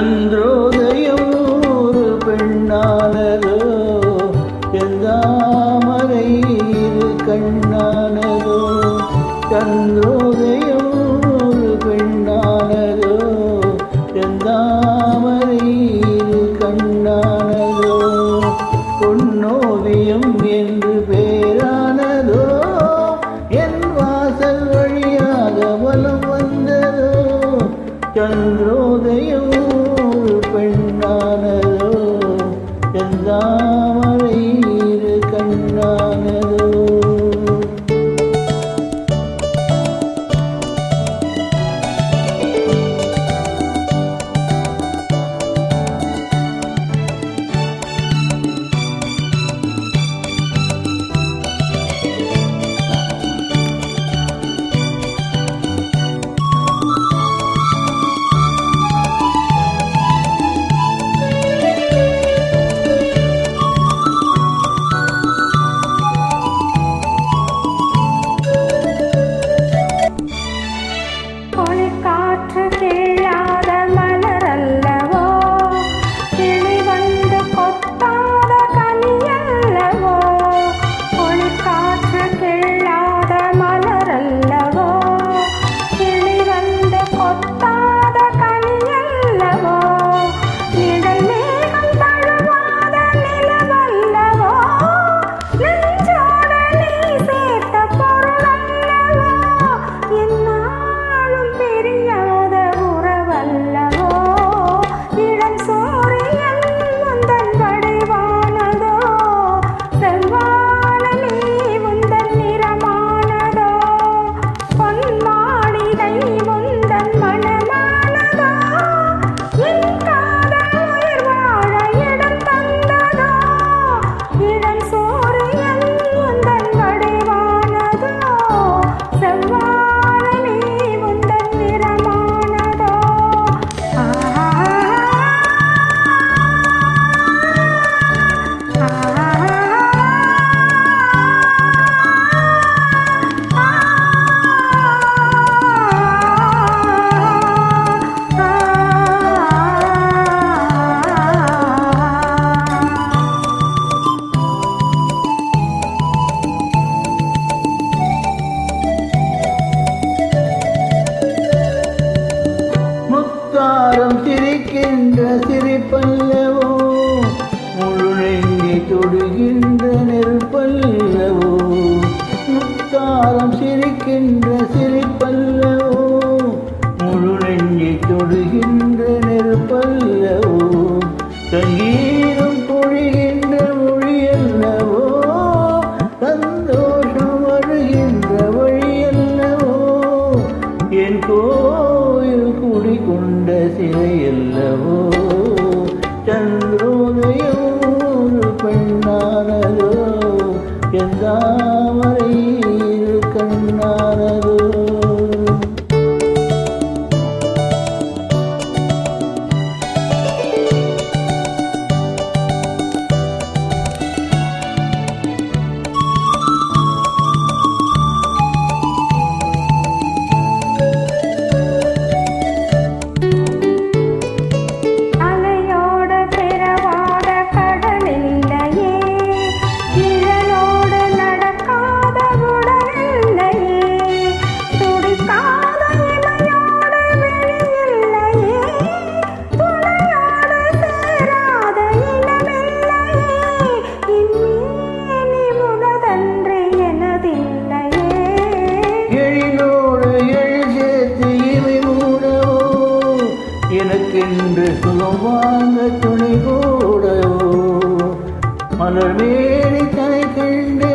சந்திரோதயம் ஒரு பெண்ணானதோ செந்தாமரை இரு கண்ணானதோ சந்திரோதயம் ஒரு பெண்ணானதோ செந்தாமரை இரு கண்ணானதோ பொன்னோவியம் என்று பேரானதோ என் வாசல் வழியாக வலம் வந்ததோ சந்திரோதயம் பெண்ணானதோ செந்தாமரை இரு கண்ணானதோ சிரிக்கின்ற சிரிப்பல்லவோ முழு நெஞ்சை தொடுகின்ற நெருப்பல்லவோ முத்தாரம் சிரிக்கின்ற சிரிப்பல்லவோ முழு நெஞ்சை தொடுகின்ற நெருப்பல்லவோ சங்கீதம் பொழிகின்ற மொழியல்லவோ சந்தோஷம் வருகின்ற வழியல்லவோ என் கோயில் குடிகொண்ட சிலையல்லவோ சந்திரோதயம் ஒரு பெண்ணானதோ செந்தாமரை இரு கண்ணானதோ எனக்கென்று சுகம் வாங்க துணை கூடவோ மலர் மேலே தலை கண்டு